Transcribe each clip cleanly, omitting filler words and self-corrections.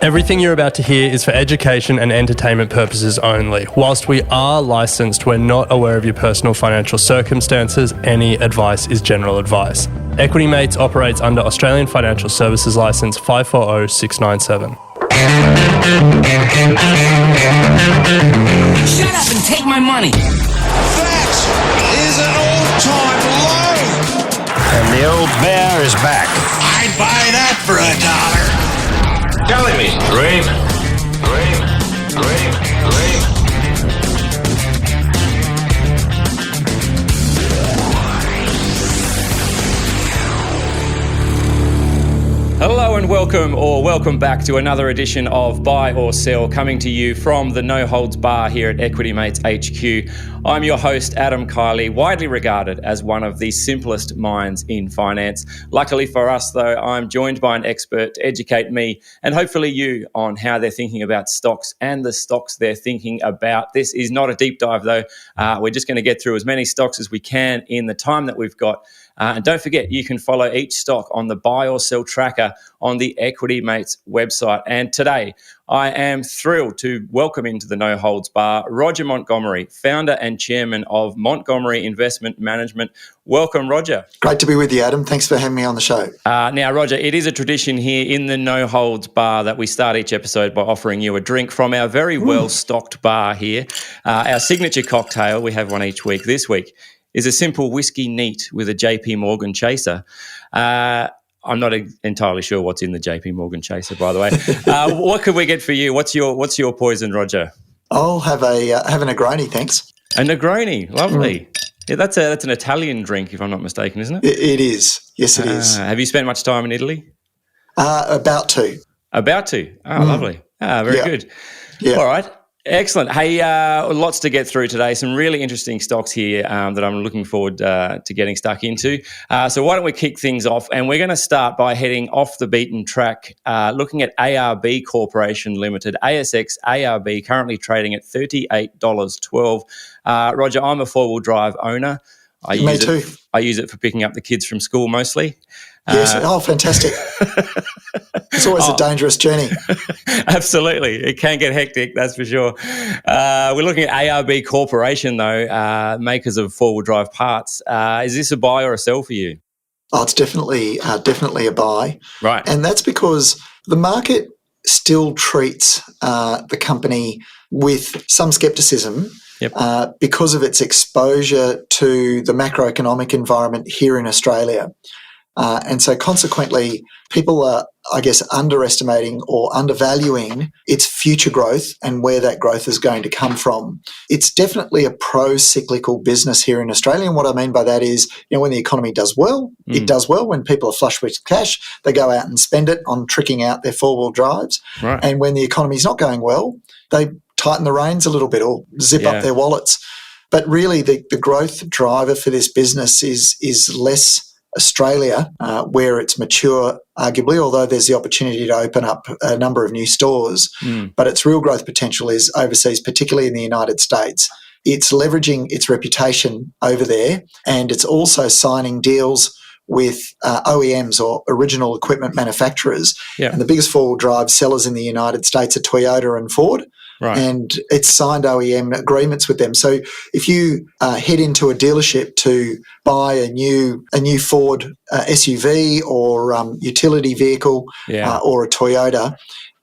Everything you're about to hear is for education and entertainment purposes only. Whilst we are licensed, we're not aware of your personal financial circumstances. Any advice is general advice. Equity Mates operates under Australian Financial Services Licence 540697. Shut up and take my money. That is an all-time low. And the old bear is back. I'd buy that for $1. Telling me, dream. Hello and welcome back to another edition of Buy or Sell, coming to you from the No Holds Bar here at Equity Mates HQ. I'm your host, Adam Keily, widely regarded as one of the simplest minds in finance. Luckily for us, though, I'm joined by an expert to educate me and hopefully you on how they're thinking about stocks and the stocks they're thinking about. This is not a deep dive, though. We're just going to get through as many stocks as we can in the time that we've got. And don't forget, you can follow each stock on the Buy or Sell tracker on the Equity Mates website. And today, I am thrilled to welcome into the No Holds Bar Roger Montgomery, founder and chairman of Montgomery Investment Management. Welcome, Roger. Great to be with you, Adam. Thanks for having me on the show. Now, Roger, it is a tradition here in the No Holds Bar that we start each episode by offering you a drink from our very well-stocked bar here. Our signature cocktail, we have one each week. This week is a simple whiskey neat with a JP Morgan chaser. I'm not entirely sure what's in the JP Morgan chaser, by the way. What could we get for you? What's your poison, Roger? I'll have a Negroni, thanks. A Negroni, lovely. Yeah, that's an Italian drink, if I'm not mistaken, isn't it? It is. Yes, it is. Have you spent much time in Italy? About to. About to. Oh, lovely. Very good. Yeah. All right. Excellent. Hey, lots to get through today. Some really interesting stocks here that I'm looking forward to getting stuck into. So why don't we kick things off? And we're going to start by heading off the beaten track, looking at ARB Corporation Limited, ASX ARB, currently trading at $38.12. Roger, I'm a four-wheel drive owner. Me too. I use it for picking up the kids from school mostly. Yes. Fantastic. It's always a dangerous journey. Absolutely. It can get hectic, that's for sure. We're looking at ARB Corporation, though, makers of four-wheel drive parts. Is this a buy or a sell for you? Oh, it's definitely a buy. Right. And that's because the market still treats the company with some scepticism. Yep. Because of its exposure to the macroeconomic environment here in Australia. And so consequently, people are, I guess, underestimating or undervaluing its future growth and where that growth is going to come from. It's definitely a pro-cyclical business here in Australia. And what I mean by that is, when the economy does well, it does well. When people are flush with cash, they go out and spend it on tricking out their four-wheel drives. Right. And when the economy's not going well, they tighten the reins a little bit or zip up their wallets. But really, the growth driver for this business is less Australia, where it's mature, arguably, although there's the opportunity to open up a number of new stores. But its real growth potential is overseas, particularly in the United States. It's leveraging its reputation over there, and it's also signing deals with OEMs or original equipment manufacturers. Yeah. And the biggest four-wheel drive sellers in the United States are Toyota and Ford. Right. And it's signed OEM agreements with them. So if you head into a dealership to buy a new Ford SUV or utility vehicle or a Toyota,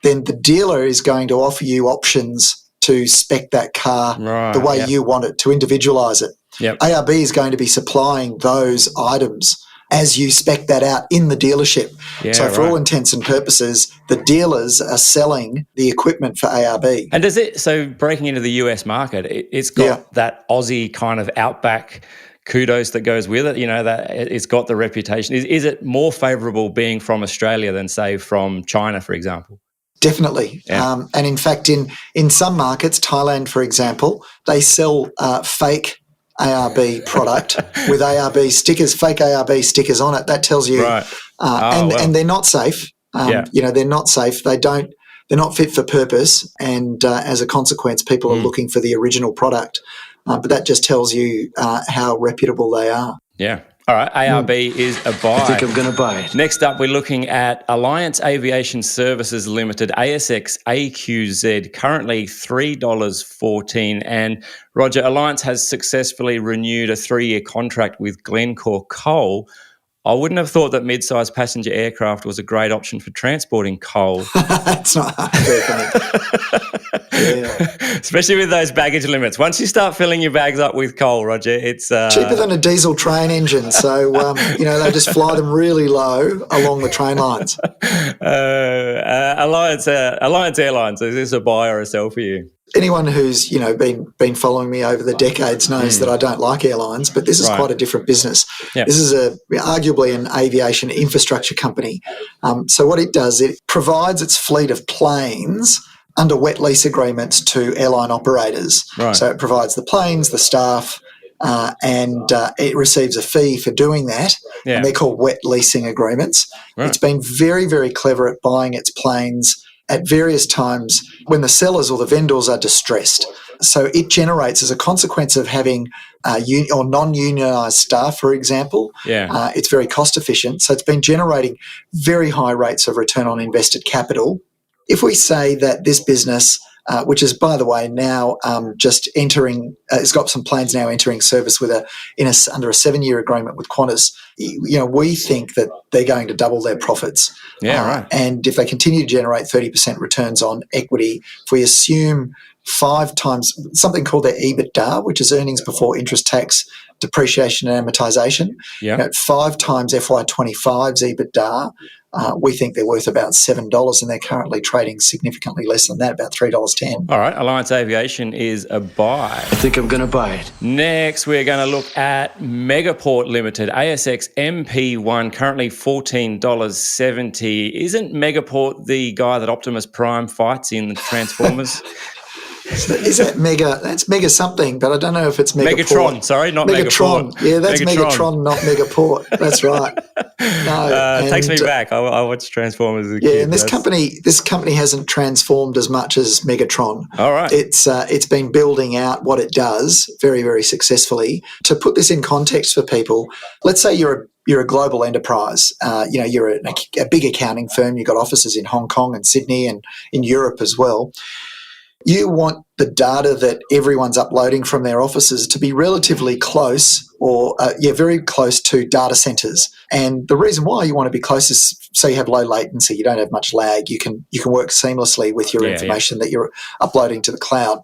then the dealer is going to offer you options to spec that car the way you want it, to individualise it. Yep. ARB is going to be supplying those items as you spec that out in the dealership. So for all intents and purposes, the dealers are selling the equipment for ARB. And so breaking into the US market, it's got that Aussie kind of outback kudos that goes with it, that it's got the reputation. Is it more favourable being from Australia than, say, from China, for example? Definitely. Yeah. And in fact, in some markets, Thailand, for example, they sell fake ARB product with ARB stickers, fake ARB stickers on it. That tells you, and they're not safe. They're not safe. They're not fit for purpose, and as a consequence, people are looking for the original product. But that just tells you how reputable they are. Yeah. All right, ARB is a buy. I think I'm going to buy it. Next up, we're looking at Alliance Aviation Services Limited, ASX AQZ, currently $3.14. And Roger, Alliance has successfully renewed a 3-year contract with Glencore Coal. I wouldn't have thought that mid-sized passenger aircraft was a great option for transporting coal. It's not very funny. Yeah. Especially with those baggage limits. Once you start filling your bags up with coal, Roger, it's... cheaper than a diesel train engine. So, they just fly them really low along the train lines. Alliance Airlines, is this a buy or a sell for you? Anyone who's been following me over the decades knows that I don't like airlines, but this is quite a different business. Yep. This is arguably an aviation infrastructure company. So what it does, it provides its fleet of planes under wet lease agreements to airline operators. Right. So it provides the planes, the staff, and it receives a fee for doing that. Yeah. And they're called wet leasing agreements. Right. It's been very, very clever at buying its planes at various times when the sellers or the vendors are distressed. So it generates, as a consequence of having or non-unionised staff, for example, it's very cost efficient. So it's been generating very high rates of return on invested capital. If we say that this business, which is, by the way, now just entering, it's got some planes now entering service under a 7-year agreement with Qantas. We think that they're going to double their profits. Yeah, right. And if they continue to generate 30% returns on equity, if we assume 5 times something called their EBITDA, which is earnings before interest, tax, depreciation and amortization, at 5 times FY25's EBITDA, we think they're worth about $7, and they're currently trading significantly less than that, about $3.10. All right, Alliance Aviation is a buy. I think I'm going to buy it. Next, we're going to look at Megaport Limited, ASX MP1, currently $14.70. Isn't Megaport the guy that Optimus Prime fights in the Transformers? Is that Mega? That's Mega something, but I don't know if it's Megaport. Megatron, sorry, not Megatron. Megaport. Yeah, that's Megatron, not Megaport. That's right. No, takes me back. I watched Transformers as a kid. Yeah, and this company hasn't transformed as much as Megatron. All right. It's been building out what it does very, very successfully. To put this in context for people, let's say you're a global enterprise. You're a big accounting firm. You've got offices in Hong Kong and Sydney and in Europe as well. You want the data that everyone's uploading from their offices to be relatively close or, very close to data centres. And the reason why you want to be close is so you have low latency, you don't have much lag, you can work seamlessly with your information that you're uploading to the cloud.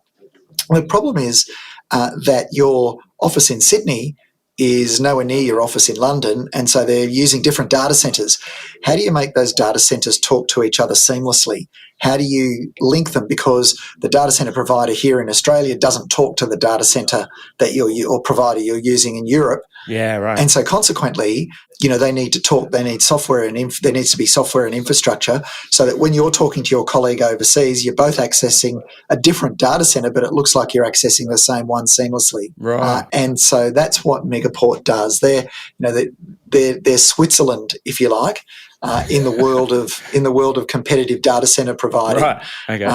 The problem is that your office in Sydney is nowhere near your office in London, and so they're using different data centres. How do you make those data centres talk to each other seamlessly? How do you link them? Because the data centre provider here in Australia doesn't talk to the data centre that or provider you're using in Europe. Yeah, right. And so consequently, they need to talk. They need software, and there needs to be software and infrastructure so that when you're talking to your colleague overseas, you're both accessing a different data centre, but it looks like you're accessing the same one seamlessly. Right. And so that's what Megaport does. They're Switzerland, if you like, in the world of competitive data centre providing. Right. Okay.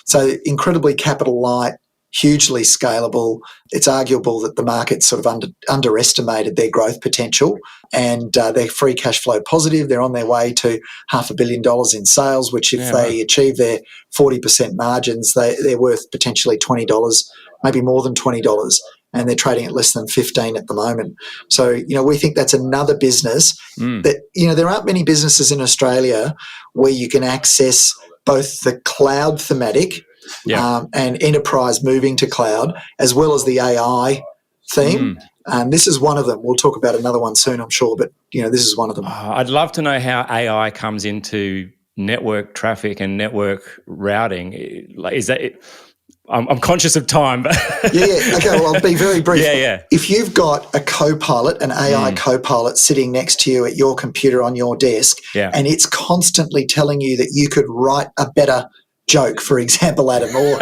So incredibly capital light, hugely scalable. It's arguable that the market sort of underestimated their growth potential, and they're free cash flow positive. They're on their way to $500 million in sales, which if they achieve their 40% margins, they're worth potentially $20, maybe more than $20. And they're trading at less than 15 at the moment. So, we think that's another business that, there aren't many businesses in Australia where you can access both the cloud thematic and enterprise moving to cloud, as well as the AI theme. And this is one of them. We'll talk about another one soon, I'm sure, but, this is one of them. I'd love to know how AI comes into network traffic and network routing. Is that it? I'm conscious of time, but Okay, well, I'll be very brief. Yeah. If you've got a co-pilot, an AI co-pilot sitting next to you at your computer on your desk, and it's constantly telling you that you could write a better joke, for example, Adam, or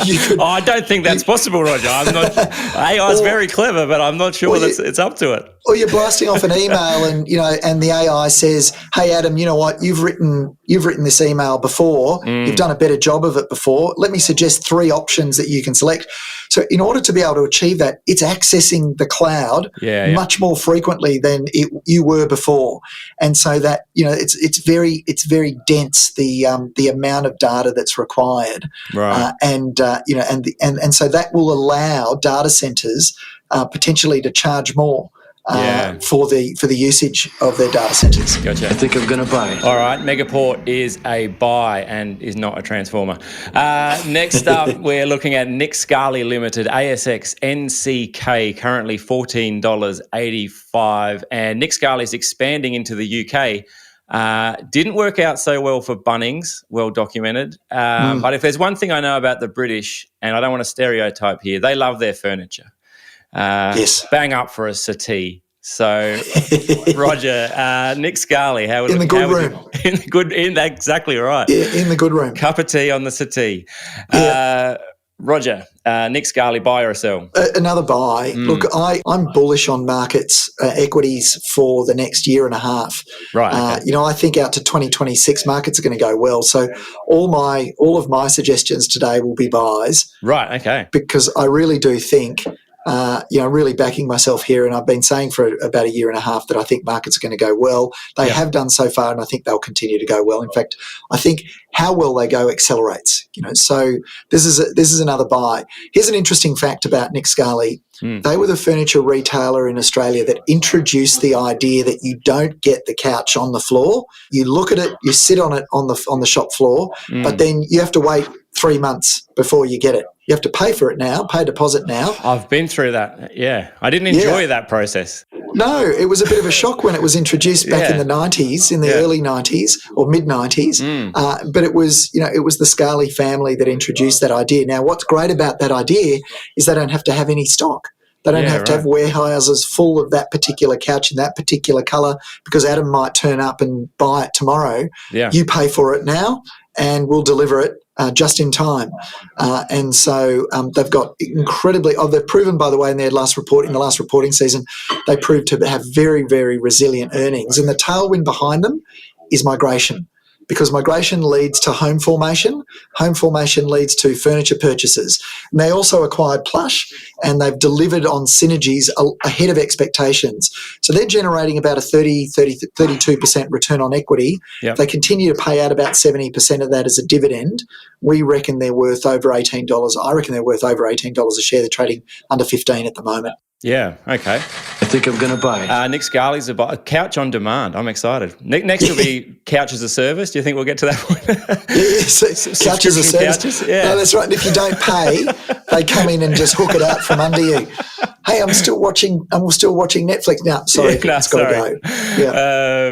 you could. I don't think that's possible, Roger. I'm not. AI is very clever, but I'm not sure it's up to it. Or you're blasting off an email, and and the AI says, "Hey, Adam, you know what? You've written this email before. You've done a better job of it before. Let me suggest 3 options that you can select." So in order to be able to achieve that, it's accessing the cloud much more frequently than you were before. And so that, it's very dense, the amount of data that's required. Right. And so that will allow data centers potentially to charge more for the usage of their data centers. Gotcha. I think I'm going to buy it. All right, Megaport is a buy and is not a transformer. Next up, we're looking at Scali Limited, ASX NCK, currently $14.85. And Scali is expanding into the UK. Didn't work out so well for Bunnings, well documented. But if there's one thing I know about the British, and I don't want to stereotype here, they love their furniture. Yes. Bang up for a settee. So, Roger, Scali, how would in the good room? Exactly right. Yeah, in the good room. Cup of tea on the settee. Yeah. Roger, Scali, buy or sell? Another buy. Look, I'm bullish on markets, equities for the next year and a half. Right. Okay. I think out to 2026, markets are going to go well. So all of my suggestions today will be buys. Right. Okay. Because I really do think. Really backing myself here, and I've been saying for about a year and a half that I think markets are going to go well. They have done so far, and I think they'll continue to go well. In fact, I think how well they go accelerates. So this is another buy. Here's an interesting fact about Scali. They were the furniture retailer in Australia that introduced the idea that you don't get the couch on the floor. You look at it, you sit on it on the shop floor, but then you have to wait 3 months before you get it. You have to pay for it now, pay a deposit now. I've been through that. Yeah. I didn't enjoy that process. No, it was a bit of a shock when it was introduced back in the 90s, in the early 90s or mid 90s. But it was the Scali family that introduced that idea. Now, what's great about that idea is they don't have to have any stock. They don't have to have warehouses full of that particular couch in that particular colour because Adam might turn up and buy it tomorrow. Yeah. You pay for it now and we'll deliver it just in time. And so they've got incredibly they've proven, by the way, in the last reporting season, they proved to have very, very resilient earnings. And the tailwind behind them is migration. Because migration leads to home formation leads to furniture purchases. And they also acquired Plush, and they've delivered on synergies ahead of expectations. So they're generating about a 32% return on equity. Yep. They continue to pay out about 70% of that as a dividend. We reckon they're worth over $18. I reckon they're worth over $18 a share. They're trading under 15 at the moment. Yeah, okay. I think I'm going to buy it. Scali's a couch on demand. I'm excited. Next will be couch as a service. Do you think we'll get to that point? Yes, couch as a service. Couches? Yeah. No, that's right. And if you don't pay, they come in and just hook it out from under you. Hey, I'm still watching Netflix. No, sorry, it's got to go. Yeah.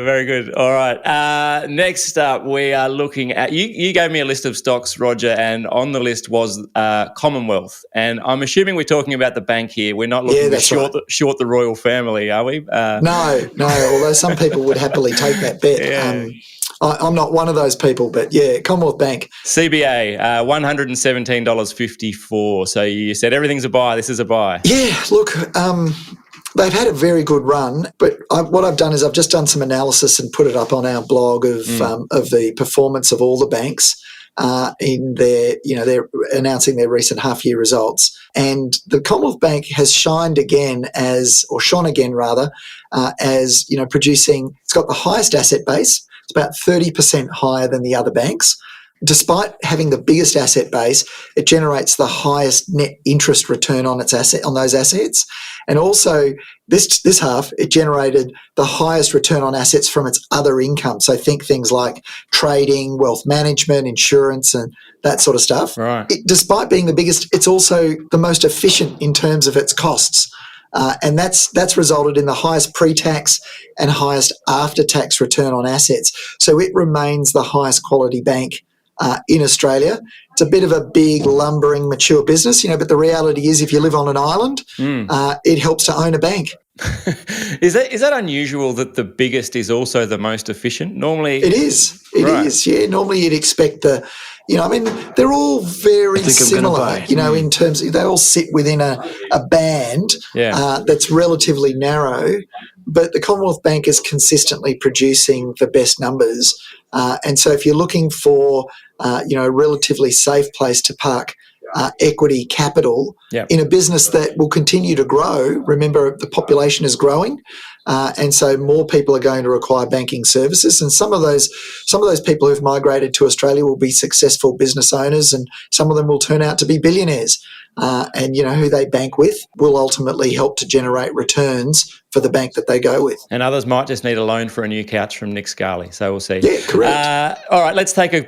Very good. All right. Next up, we are looking at, you gave me a list of stocks, Roger, and on the list was Commonwealth. And I'm assuming we're talking about the bank here. We're not looking to short the royal family, are we? No, although some people would happily take that bet. Yeah. I'm not one of those people, but yeah, Commonwealth Bank. CBA, $117.54. So you said everything's a buy. This is a buy. Yeah, look, they've had a very good run, but what I've done is I've just done some analysis and put it up on our blog of the performance of all the banks in they're announcing their recent half-year results. And the Commonwealth Bank has shone again as producing, it's got the highest asset base. It's about 30% higher than the other banks. Despite having the biggest asset base, it generates the highest net interest return on its on those assets. And also this half, it generated the highest return on assets from its other income. So think things like trading, wealth management, insurance, and that sort of stuff. Right. Despite being the biggest, it's also the most efficient in terms of its costs. And that's resulted in the highest pre-tax and highest after-tax return on assets. So it remains the highest quality bank in Australia. It's a bit of a big, lumbering, mature business, but the reality is if you live on an island, it helps to own a bank. Is that unusual that the biggest is also the most efficient? Normally, it is. It is. Yeah, normally you'd expect they're all very similar, in terms of, they all sit within a band that's relatively narrow, but the Commonwealth Bank is consistently producing the best numbers. And so if you're looking for, a relatively safe place to park equity capital in a business that will continue to grow. Remember, the population is growing, and so more people are going to require banking services. And some of those people who've migrated to Australia will be successful business owners, and some of them will turn out to be billionaires. And who they bank with will ultimately help to generate returns for the bank that they go with. And others might just need a loan for a new couch from Nick Scali. So we'll see. Yeah, correct. All right, let's take a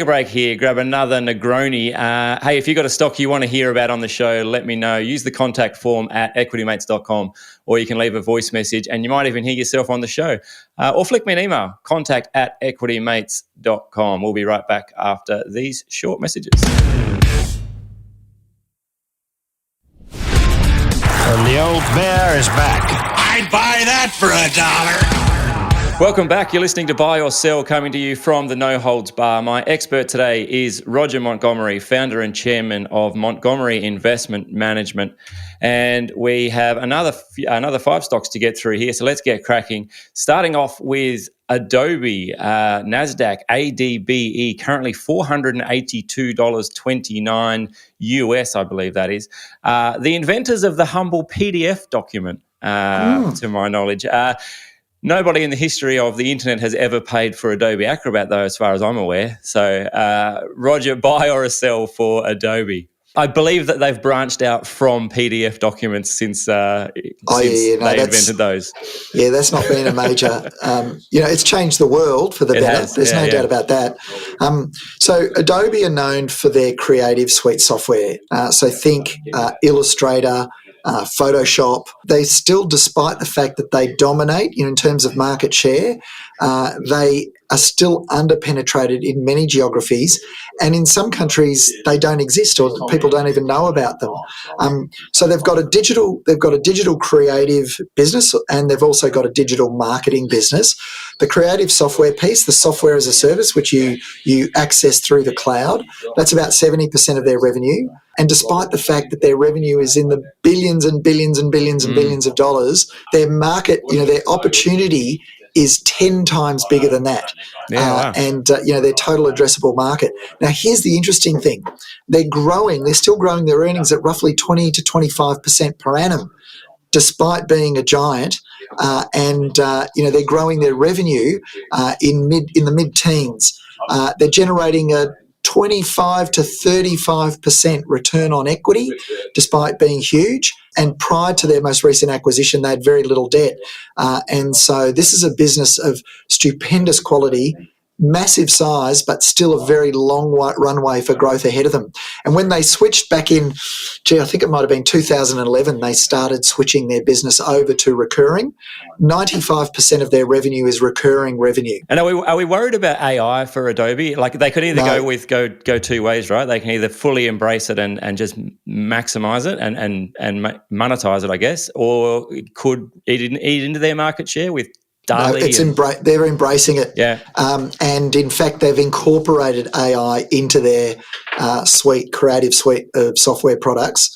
break here. Grab another Negroni. Hey, if you've got a stock you want to hear about on the show, let me know. Use the contact form at equitymates.com, or you can leave a voice message, and you might even hear yourself on the show. Or flick me an email, contact@equitymates.com. We'll be right back after these short messages. And the old bear is back. I'd buy that for $1. Welcome back. You're listening to Buy or Sell, coming to you from the No Holds Bar. My expert today is Roger Montgomery, founder and chairman of Montgomery Investment Management. And we have another 5 stocks to get through here. So let's get cracking. Starting off with Adobe, NASDAQ, ADBE, currently $482.29 US, I believe that is. The inventors of the humble PDF document, to my knowledge. Nobody in the history of the internet has ever paid for Adobe Acrobat, though, as far as I'm aware. So, Roger, buy or a sell for Adobe? I believe that they've branched out from PDF documents since they invented those. Yeah, that's not been a major. It's changed the world for the better. There's no doubt about that. So Adobe are known for their creative suite software. So think Illustrator, Photoshop. They still, despite the fact that they dominate in terms of market share, they are still underpenetrated in many geographies, and in some countries they don't exist, or people don't even know about them. So they've got a digital creative business, and they've also got a digital marketing business. The creative software piece, the software as a service, which you access through the cloud, that's about 70% of their revenue. And despite the fact that their revenue is in the billions and billions and billions and billions of dollars, their market, their opportunity is 10 times bigger than that. Wow. And their total addressable market. Now, here's the interesting thing. They're still growing their earnings at roughly 20 to 25% per annum, despite being a giant. They're growing their revenue in the mid-teens. They're generating a 25 to 35% return on equity, despite being huge. And prior to their most recent acquisition, they had very little debt. And so this is a business of stupendous quality, massive size, but still a very long runway for growth ahead of them. And when they switched back in, I think it might have been 2011, they started switching their business over to recurring. 95% of their revenue is recurring revenue. And are we worried about AI for Adobe? Like, they could either go two ways, right? They can either fully embrace it and just maximize it and monetize it, I guess, or could eat into their market share with they're embracing it. Yeah. And in fact, they've incorporated AI into their creative suite of software products.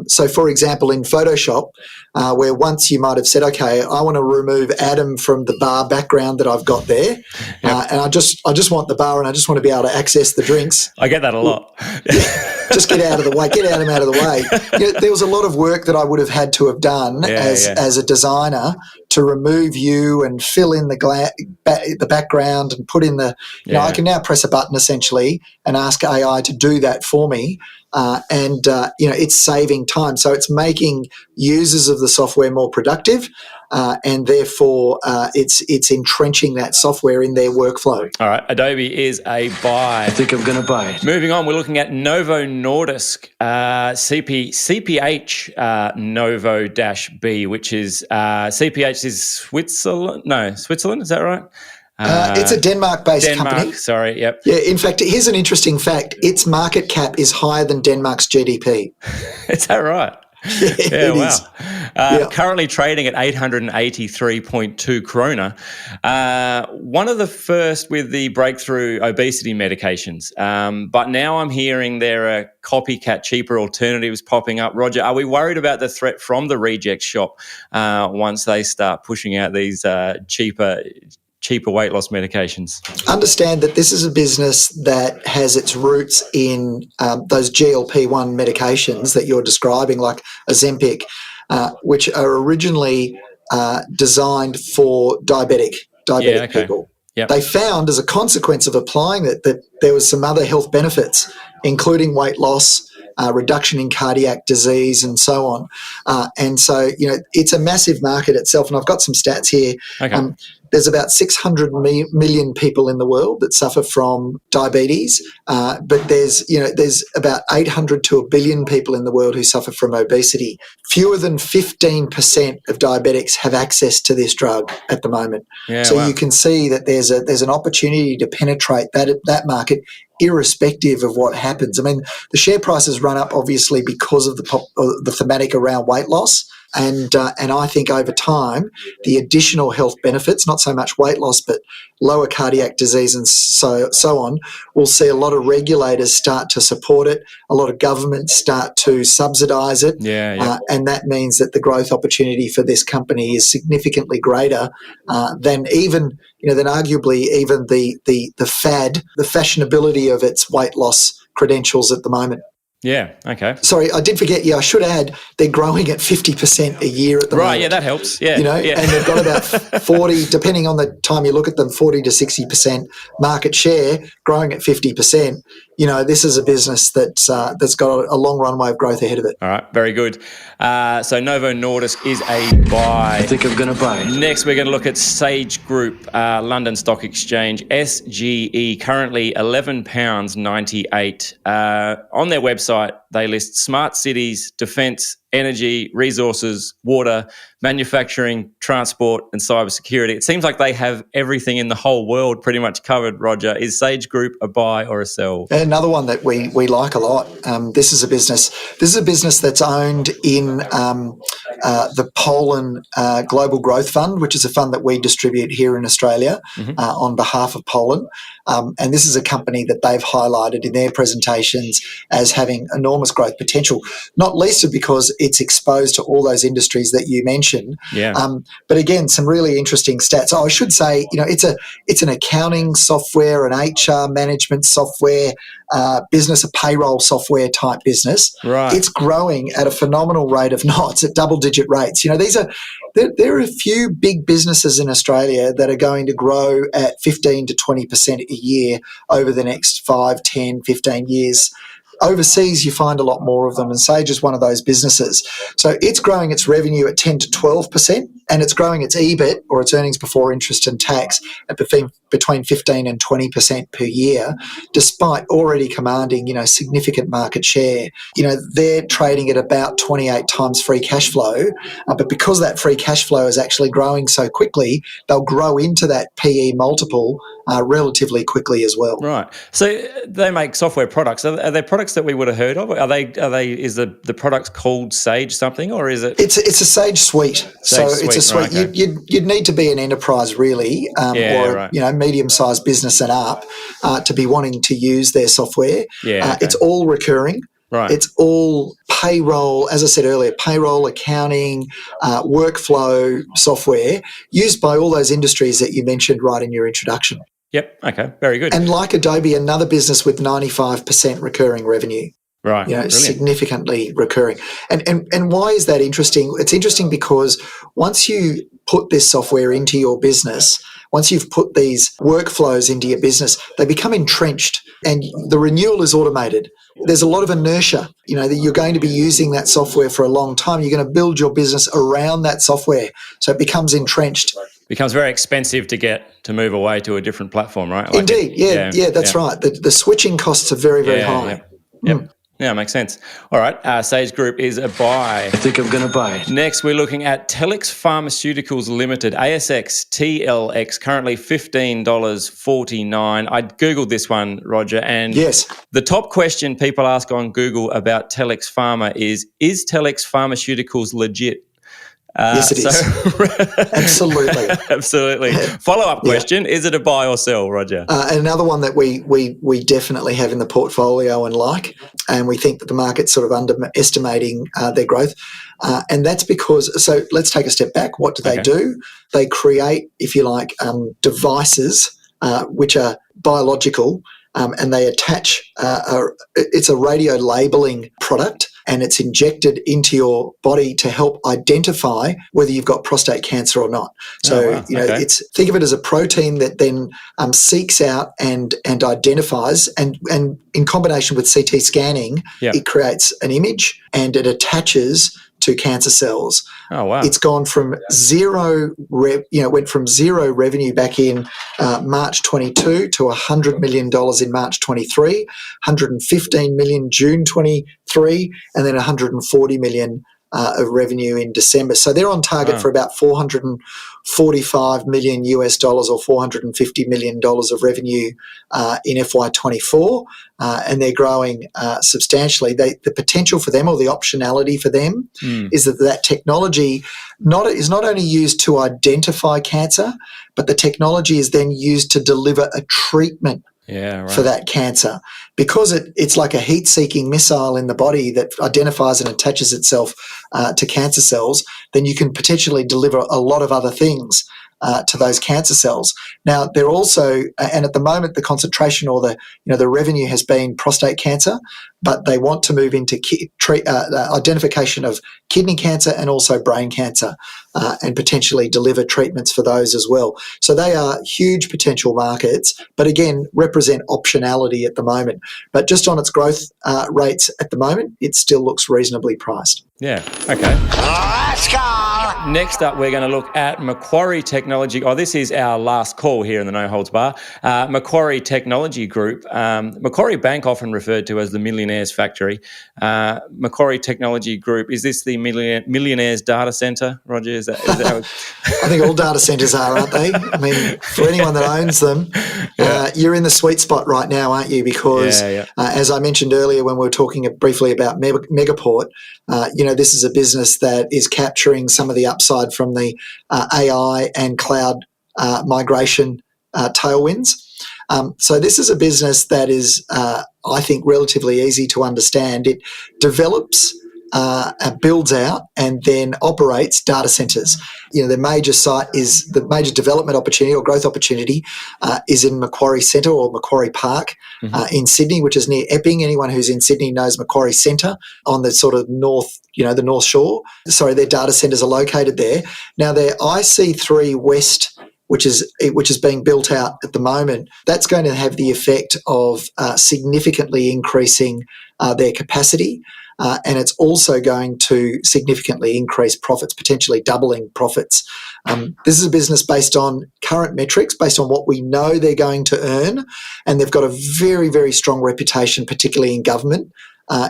So, for example, in Photoshop, where once you might have said, okay, I want to remove Adam from the bar background that I've got there, and I just want the bar and I just want to be able to access the drinks. I get that a lot. Just get out of the way. Get Adam out of the way. There was a lot of work that I would have had to have done as a designer to remove you and fill in the background and put in the. I can now press a button essentially and ask AI to do that for me, and it's saving time. So it's making users of the software more productive, and therefore it's entrenching that software in their workflow. All right, Adobe is a buy. I think I'm going to buy it. Moving on, we're looking at NovoNordisk, CPH Novo-B, which is CPH is Switzerland. No, Switzerland, is that right? It's a Denmark-based company. Sorry, yep. Yeah, in fact, here's an interesting fact. Its market cap is higher than Denmark's GDP. Is that right? Yeah, wow. Currently trading at 883.2 krona. One of the first with the breakthrough obesity medications. But now I'm hearing there are copycat, cheaper alternatives popping up. Roger, are we worried about the threat from the reject shop once they start pushing out these cheaper cheaper weight loss medications? Understand that this is a business that has its roots in those GLP-1 medications that you're describing, like Ozempic, which are originally designed for diabetic people. Yep. They found, as a consequence of applying it, that there was some other health benefits, including weight loss, reduction in cardiac disease, and so on. And so, it's a massive market itself. And I've got some stats here. Okay. There's about 600 million people in the world that suffer from diabetes, but there's about 800 to a billion people in the world who suffer from obesity. Fewer than 15% of diabetics have access to this drug at the moment. Yeah, so wow. you can see that there's an opportunity to penetrate that market, irrespective of what happens. I mean, the share prices run up obviously because of the thematic around weight loss. And I think over time, the additional health benefits, not so much weight loss, but lower cardiac disease and so on, we'll see a lot of regulators start to support it, a lot of governments start to subsidise it, and that means that the growth opportunity for this company is significantly greater than arguably even the fad, the fashionability of its weight loss credentials at the moment. Yeah, okay. Sorry, I did forget. I should add, they're growing at 50% a year at the moment. Right, yeah, that helps. Yeah. And they've got about 40, depending on the time you look at them, 40 to 60% market share, growing at 50%. This is a business that's got a long runway of growth ahead of it. All right, very good. So NovoNordisk is a buy. I think I'm going to buy. Next, we're going to look at Sage Group, London Stock Exchange, SGE, currently £11.98. On their website, they list smart cities, defence, energy, resources, water, manufacturing, transport, and cybersecurity. It seems like they have everything in the whole world pretty much covered, Roger. Is Sage Group a buy or a sell? Another one that we like a lot. This is a business that's owned in the Poland Global Growth Fund, which is a fund that we distribute here in Australia on behalf of Poland. And this is a company that they've highlighted in their presentations as having enormous growth potential, not least because it's exposed to all those industries that you mentioned. Yeah. But again, some really interesting stats. I should say, it's an accounting software, an HR management software business, a payroll software type business. Right. It's growing at a phenomenal rate of knots, at double-digit rates. There are a few big businesses in Australia that are going to grow at 15 to 20% a year over the next 5, 10, 15 years. Overseas, you find a lot more of them, and Sage is one of those businesses. So it's growing its revenue at 10 to 12%, and it's growing its EBIT, or its earnings before interest and tax, at between 15 and 20% per year, despite already commanding, significant market share. They're trading at about 28 times free cash flow, but because that free cash flow is actually growing so quickly, they'll grow into that PE multiple relatively quickly as well. Right. So they make software products. Are they products that we would have heard of? Is the product called Sage something, or is it? It's a Sage suite. It's a suite. Right, okay. You'd need to be an enterprise really, medium-sized business and up to be wanting to use their software. Yeah. Okay. It's all recurring. Right. It's all payroll, as I said earlier, payroll, accounting, workflow software used by all those industries that you mentioned right in your introduction. Yep. Okay. Very good. And like Adobe, another business with 95% recurring revenue. Right. Significantly recurring. And why is that interesting? It's interesting because once you put this software into your business, once you've put these workflows into your business, they become entrenched and the renewal is automated. There's a lot of inertia, that you're going to be using that software for a long time. You're going to build your business around that software. So it becomes entrenched. Becomes very expensive to move away to a different platform, right? Indeed. That's right. The switching costs are very, very high. Yep. Yeah, makes sense. All right, Sage Group is a buy. I think I'm going to buy. Next, we're looking at Telix Pharmaceuticals Limited, ASX TLX, currently $15.49. I Googled this one, Roger, and yes, the top question people ask on Google about Telix Pharma is Telix Pharmaceuticals legit? Yes, it is. Absolutely. Absolutely. Follow-up question, is it a buy or sell, Roger? Another one that we definitely have in the portfolio and we think that the market's sort of underestimating their growth. And that's because, so let's take a step back. What do they do? They create, if you like, devices which are biological, and they attach, it's a radio labeling product, and it's injected into your body to help identify whether you've got prostate cancer or not. So, think of it as a protein that then seeks out and identifies, and in combination with CT scanning, it creates an image and it attaches to cancer cells. Oh, wow. It's gone from went from zero revenue back in March 22 to $100 million in March 23, 115 million June 23, and then 140 million of revenue in December. So they're on target for about $445 million US dollars, or $450 million of revenue in FY24, and they're growing substantially. The potential for them, or the optionality for them, is that technology is not only used to identify cancer, but the technology is then used to deliver a treatment for that cancer, because it's like a heat-seeking missile in the body that identifies and attaches itself to cancer cells. Then you can potentially deliver a lot of other things to those cancer cells. Now, they're also, and at the moment, the concentration or the revenue has been prostate cancer, but they want to move into identification of kidney cancer and also brain cancer, and potentially deliver treatments for those as well. So they are huge potential markets, but again, represent optionality at the moment. But just on its growth rates at the moment, it still looks reasonably priced. Yeah, okay. Let's go! Next up, we're going to look at Macquarie Technology. Oh, this is our last call here in the No Holds Bar. Macquarie Technology Group. Macquarie Bank, often referred to as the Millionaire's Factory. Macquarie Technology Group, is this the Millionaire's Data Centre, Roger? Is that I think all data centres are, aren't they? I mean, for anyone that owns them, you're in the sweet spot right now, aren't you? Because as I mentioned earlier when we were talking briefly about Megaport, this is a business that is capturing some of the upside from the AI and cloud migration tailwinds. So this is a business that is, I think, relatively easy to understand. It develops, builds out, and then operates data centres. The major site is the major development opportunity or growth opportunity is in Macquarie Centre or Macquarie Park in Sydney, which is near Epping. Anyone who's in Sydney knows Macquarie Centre on the sort of north, the North Shore. Sorry, their data centres are located there. Now, their IC3 West, which is being built out at the moment, that's going to have the effect of significantly increasing their capacity. And it's also going to significantly increase profits, potentially doubling profits. This is a business based on current metrics, based on what we know they're going to earn, and they've got a very, very strong reputation, particularly in government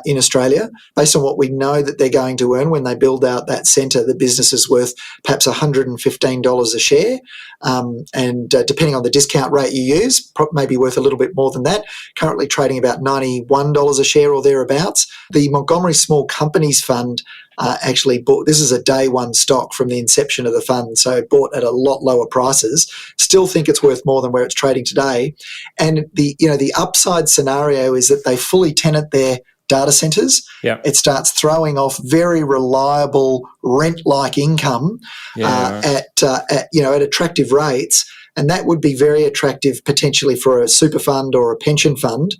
in Australia. Based on what we know that they're going to earn when they build out that centre, the business is worth perhaps $115 a share, and depending on the discount rate you use, maybe worth a little bit more than that. Currently trading about $91 a share or thereabouts. The Montgomery Small Companies Fund actually bought, this is a day one stock from the inception of the fund, so bought at a lot lower prices. Still think it's worth more than where it's trading today. And the upside scenario is that they fully tenant their data centres. It starts throwing off very reliable rent-like income at attractive rates, and that would be very attractive potentially for a super fund or a pension fund.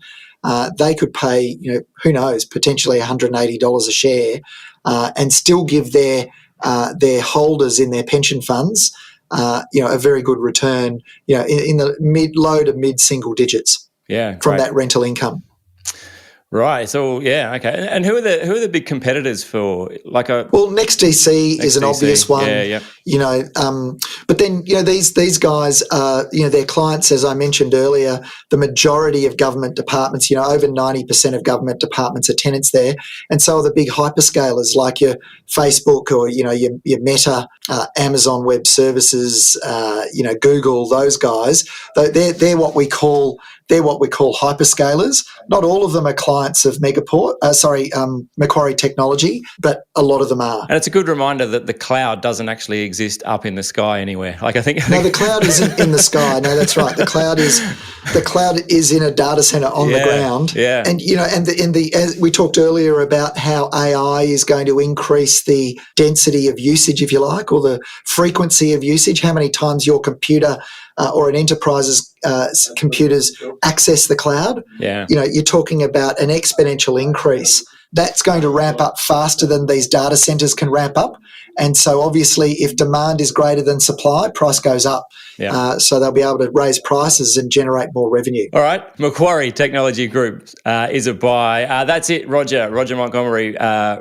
They could pay, who knows, potentially $180 a share, and still give their holders in their pension funds, a very good return, in the low to mid single digits from that rental income. Right. So okay. And who are the big competitors for NextDC is an obvious one. But then these guys are their clients, as I mentioned earlier, the majority of government departments, over 90% of government departments are tenants there, and so are the big hyperscalers like your Facebook or your Meta, Amazon Web Services, Google. Those guys, they're what we call They're what we call hyperscalers. Not all of them are clients of Macquarie Technology, but a lot of them are. And it's a good reminder that the cloud doesn't actually exist up in the sky anywhere. Like I think no, the cloud isn't in the sky. No, that's right. The cloud is in a data center on the ground. Yeah. And as we talked earlier about how AI is going to increase the density of usage, if you like, or the frequency of usage, how many times your computer or an enterprise's computers access the cloud. Yeah. You're talking about an exponential increase. That's going to ramp up faster than these data centers can ramp up. And so obviously if demand is greater than supply, price goes up. Yeah. So they'll be able to raise prices and generate more revenue. All right. Macquarie Technology Group is a buy. That's it, Roger Montgomery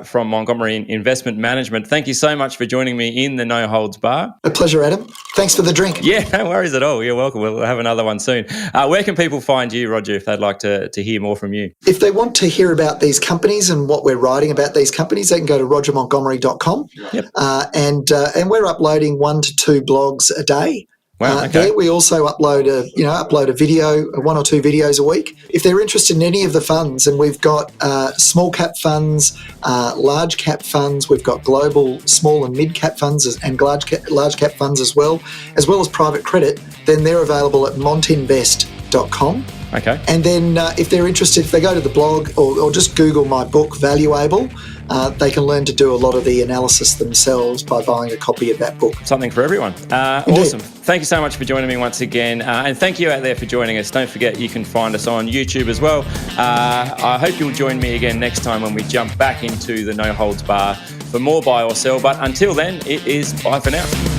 from Montgomery Investment Management. Thank you so much for joining me in the No Holds Bar. A pleasure, Adam. Thanks for the drink. Yeah, no worries at all. You're welcome. We'll have another one soon. Where can people find you, Roger, if they'd like to hear more from you? If they want to hear about these companies and what we're writing about these companies, they can go to rogermontgomery.com. Yep. And we're uploading 1 to 2 blogs a day. Wow, okay. There we also upload a video, 1 or 2 videos a week. If they're interested in any of the funds, and we've got small cap funds, large cap funds, we've got global small and mid cap funds and large cap funds as well as private credit, then they're available at montinvest.com. Okay. And then if they're interested, if they go to the blog or just Google my book, Valuable, they can learn to do a lot of the analysis themselves by buying a copy of that book. Something for everyone. Awesome. Thank you so much for joining me once again. And thank you out there for joining us. Don't forget you can find us on YouTube as well. I hope you'll join me again next time when we jump back into the No Holds Bar for more buy or sell. But until then, it is bye for now.